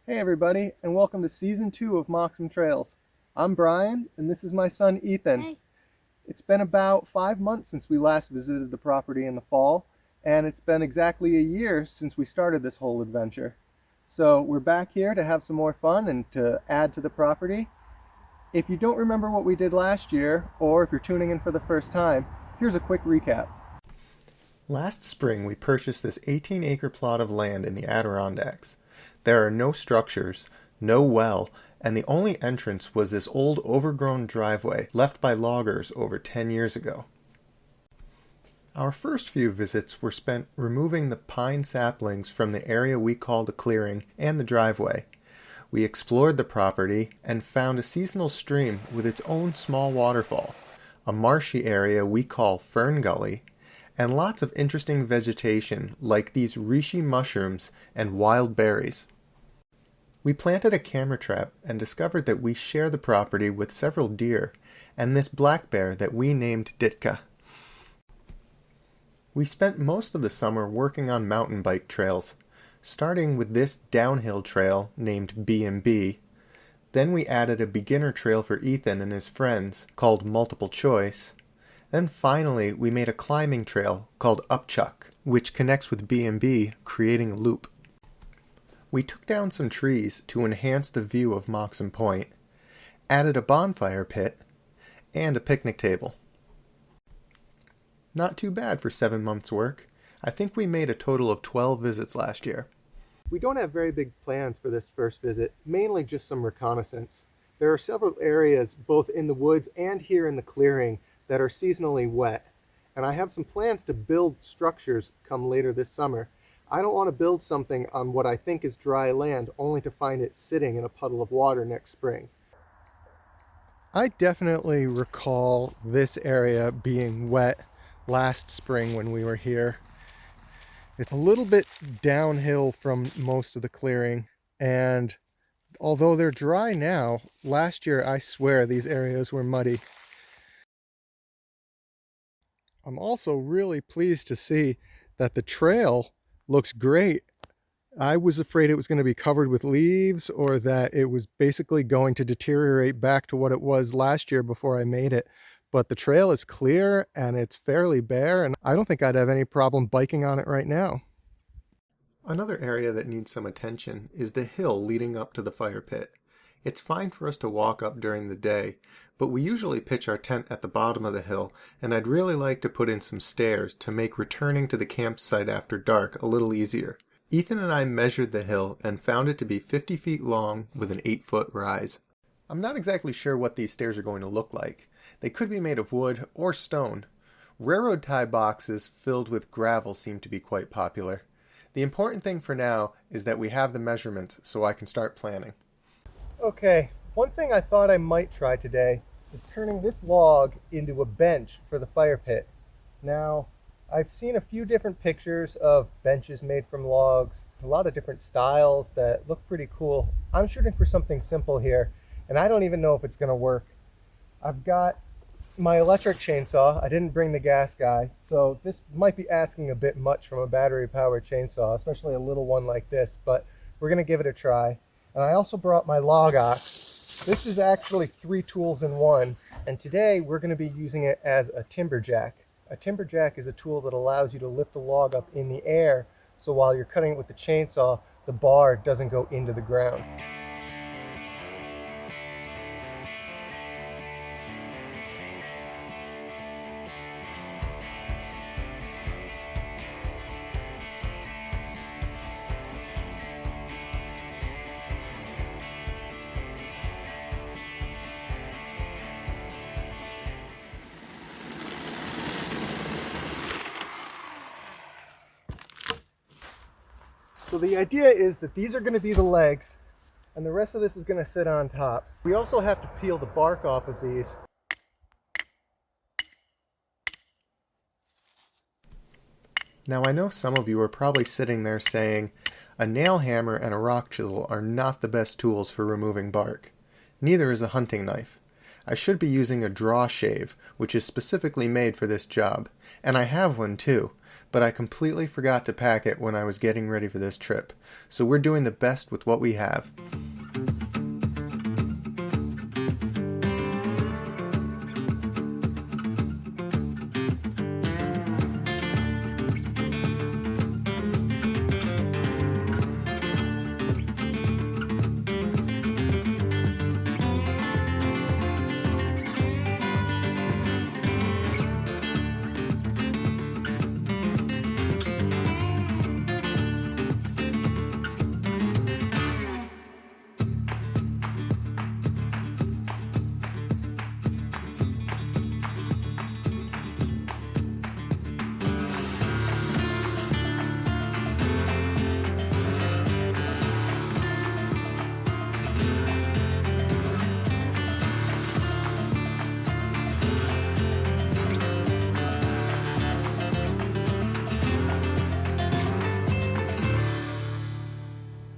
Hey everybody, and welcome to Season 2 of Moxham Trails. I'm Brian, and this is my son Ethan. Hey. It's been about 5 months since we last visited the property in the fall, and it's been exactly a year since we started this whole adventure. So we're back here to have some more fun and to add to the property. If you don't remember what we did last year, or if you're tuning in for the first time, here's a quick recap. Last spring we purchased this 18-acre plot of land in the Adirondacks. There are no structures, no well, and the only entrance was this old overgrown driveway left by loggers over 10 years ago. Our first few visits were spent removing the pine saplings from the area we call the clearing and the driveway. We explored the property and found a seasonal stream with its own small waterfall, a marshy area we call Fern Gully, and lots of interesting vegetation like these reishi mushrooms and wild berries. We planted a camera trap and discovered that we share the property with several deer and this black bear that we named Ditka. We spent most of the summer working on mountain bike trails, starting with this downhill trail named B&B. Then we added a beginner trail for Ethan and his friends called Multiple Choice. Then finally we made a climbing trail called Upchuck, which connects with B&B, creating a loop. We took down some trees to enhance the view of Moxham Point, added a bonfire pit, and a picnic table. Not too bad for 7 months' work. I think we made a total of 12 visits last year. We don't have very big plans for this first visit, mainly just some reconnaissance. There are several areas, both in the woods and here in the clearing, that are seasonally wet, and I have some plans to build structures come later this summer. I don't want to build something on what I think is dry land only to find it sitting in a puddle of water next spring. I definitely recall this area being wet last spring when we were here. It's a little bit downhill from most of the clearing, and although they're dry now, last year I swear these areas were muddy. I'm also really pleased to see that the trail looks great. I was afraid it was going to be covered with leaves or that it was basically going to deteriorate back to what it was last year before I made it. But the trail is clear and it's fairly bare, and I don't think I'd have any problem biking on it right now. Another area that needs some attention is the hill leading up to the fire pit. It's fine for us to walk up during the day, but we usually pitch our tent at the bottom of the hill, and I'd really like to put in some stairs to make returning to the campsite after dark a little easier. Ethan and I measured the hill and found it to be 50 feet long with an 8-foot rise. I'm not exactly sure what these stairs are going to look like. They could be made of wood or stone. Railroad tie boxes filled with gravel seem to be quite popular. The important thing for now is that we have the measurements so I can start planning. Okay, one thing I thought I might try today is turning this log into a bench for the fire pit. Now, I've seen a few different pictures of benches made from logs, a lot of different styles that look pretty cool. I'm shooting for something simple here, and I don't even know if it's going to work. I've got my electric chainsaw. I didn't bring the gas guy, so this might be asking a bit much from a battery-powered chainsaw, especially a little one like this, but we're going to give it a try. And I also brought my log ox. This is actually 3 tools in one, and today we're going to be using it as a timber jack. A timber jack is a tool that allows you to lift the log up in the air, so while you're cutting it with the chainsaw, the bar doesn't go into the ground. So the idea is that these are going to be the legs, and the rest of this is going to sit on top. We also have to peel the bark off of these. Now I know some of you are probably sitting there saying, a nail hammer and a rock chisel are not the best tools for removing bark. Neither is a hunting knife. I should be using a draw shave, which is specifically made for this job, and I have one too, but I completely forgot to pack it when I was getting ready for this trip, so we're doing the best with what we have.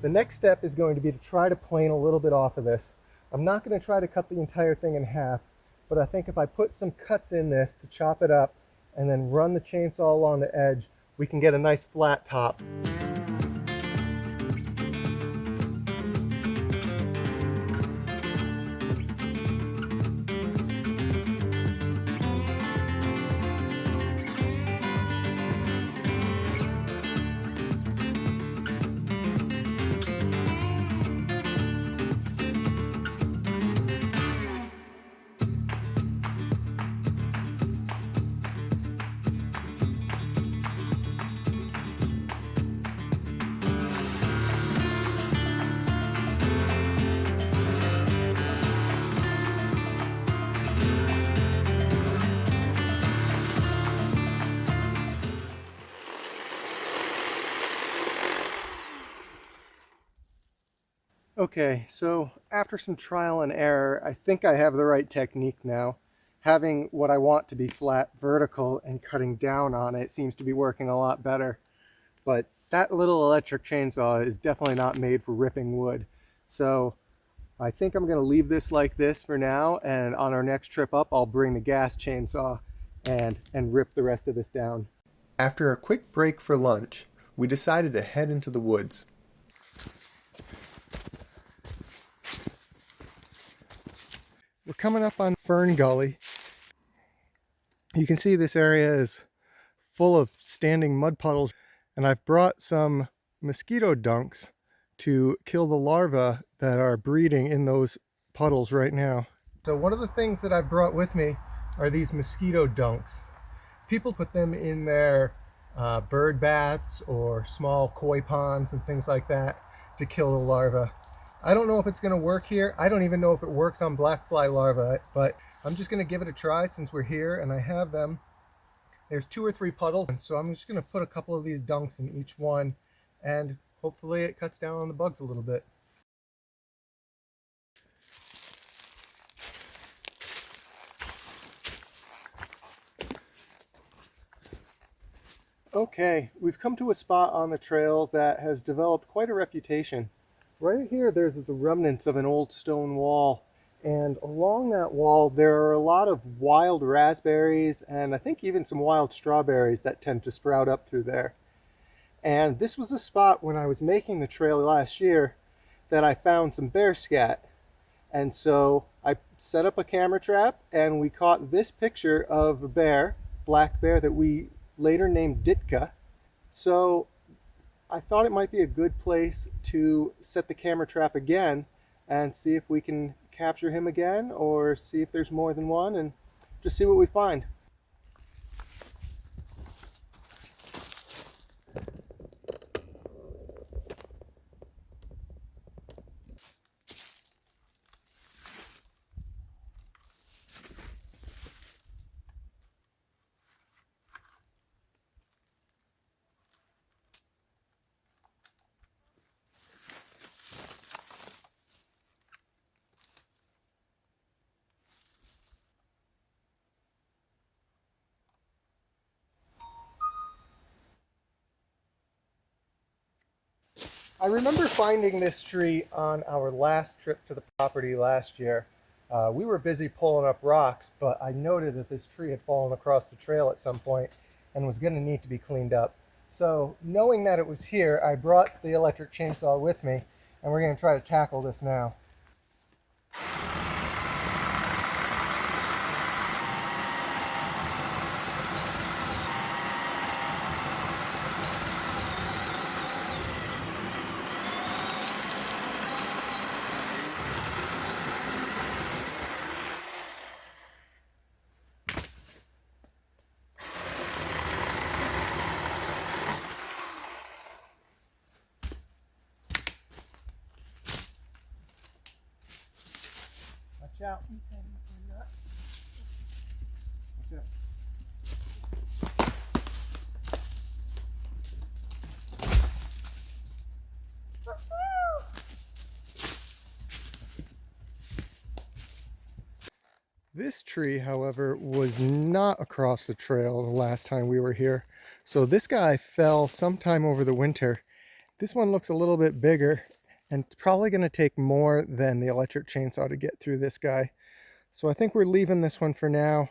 The next step is going to be to try to plane a little bit off of this. I'm not going to try to cut the entire thing in half, but I think if I put some cuts in this to chop it up and then run the chainsaw along the edge, we can get a nice flat top. Okay, so after some trial and error, I think I have the right technique now. Having what I want to be flat vertical and cutting down on it seems to be working a lot better. But that little electric chainsaw is definitely not made for ripping wood. So I think I'm going to leave this like this for now, and on our next trip up, I'll bring the gas chainsaw and rip the rest of this down. After a quick break for lunch, we decided to head into the woods. We're coming up on Fern Gully. You can see this area is full of standing mud puddles, and I've brought some mosquito dunks to kill the larvae that are breeding in those puddles right now. So one of the things that I've brought with me are these mosquito dunks. People put them in their bird baths or small koi ponds and things like that to kill the larvae. I don't know if it's going to work here. I don't even know if it works on black fly larvae, but I'm just going to give it a try since we're here and I have them. There's 2 or 3 puddles, and so I'm just going to put a couple of these dunks in each one, and hopefully it cuts down on the bugs a little bit. Okay, we've come to a spot on the trail that has developed quite a reputation. Right here, there's the remnants of an old stone wall, and along that wall there are a lot of wild raspberries and I think even some wild strawberries that tend to sprout up through there. And this was a spot when I was making the trail last year that I found some bear scat. And so I set up a camera trap and we caught this picture of a bear, black bear, that we later named Ditka. So I thought it might be a good place to set the camera trap again and see if we can capture him again, or see if there's more than one, and just see what we find. I remember finding this tree on our last trip to the property last year. We were busy pulling up rocks, but I noted that this tree had fallen across the trail at some point, and was going to need to be cleaned up. So knowing that it was here, I brought the electric chainsaw with me, and we're going to try to tackle this now. Watch out. Watch out. This tree, however, was not across the trail the last time we were here. So this guy fell sometime over the winter. This one looks a little bit bigger, and it's probably going to take more than the electric chainsaw to get through this guy. So I think we're leaving this one for now.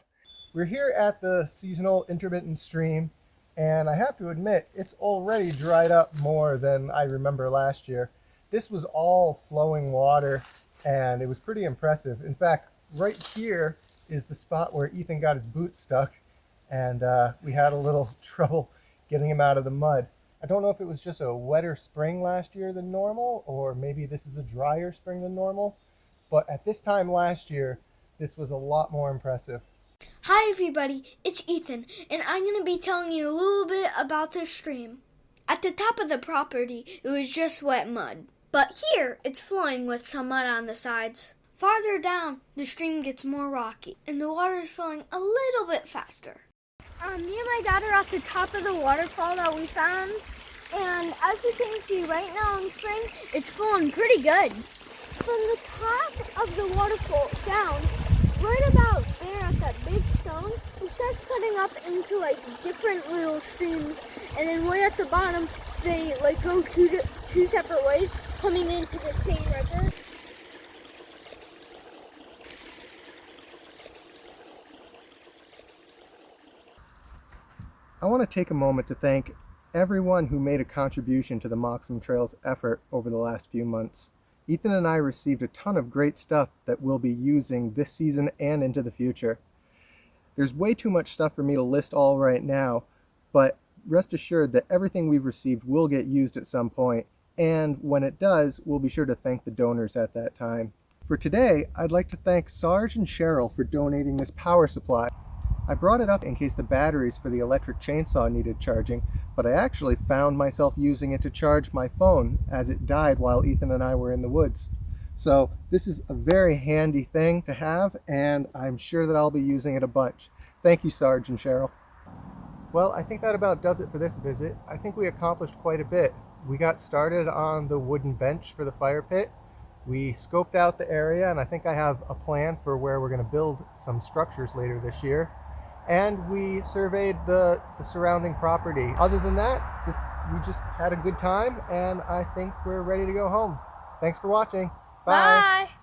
We're here at the seasonal intermittent stream, and I have to admit, it's already dried up more than I remember last year. This was all flowing water, and it was pretty impressive. In fact, right here is the spot where Ethan got his boot stuck, and we had a little trouble getting him out of the mud. I don't know if it was just a wetter spring last year than normal, or maybe this is a drier spring than normal, but at this time last year, this was a lot more impressive. Hi everybody, it's Ethan, and I'm going to be telling you a little bit about this stream. At the top of the property, it was just wet mud, but here it's flowing with some mud on the sides. Farther down, the stream gets more rocky, and the water is flowing a little bit faster. Me and my dad are at the top of the waterfall that we found, and as you can see right now in spring, it's flowing pretty good. From the top of the waterfall down, right about there at that big stone, it starts cutting up into like different little streams, and then way at the bottom, they like go two separate ways, coming into the same river. I want to take a moment to thank everyone who made a contribution to the Moxham Trail's effort over the last few months. Ethan and I received a ton of great stuff that we'll be using this season and into the future. There's way too much stuff for me to list all right now, but rest assured that everything we've received will get used at some point, and when it does, we'll be sure to thank the donors at that time. For today, I'd like to thank Sarge and Cheryl for donating this power supply. I brought it up in case the batteries for the electric chainsaw needed charging, but I actually found myself using it to charge my phone as it died while Ethan and I were in the woods. So this is a very handy thing to have, and I'm sure that I'll be using it a bunch. Thank you, Sarge and Cheryl. Well, I think that about does it for this visit. I think we accomplished quite a bit. We got started on the wooden bench for the fire pit. We scoped out the area, and I think I have a plan for where we're going to build some structures later this year. And we surveyed the surrounding property. Other than that, we just had a good time, and I think we're ready to go home. Thanks for watching. Bye. Bye.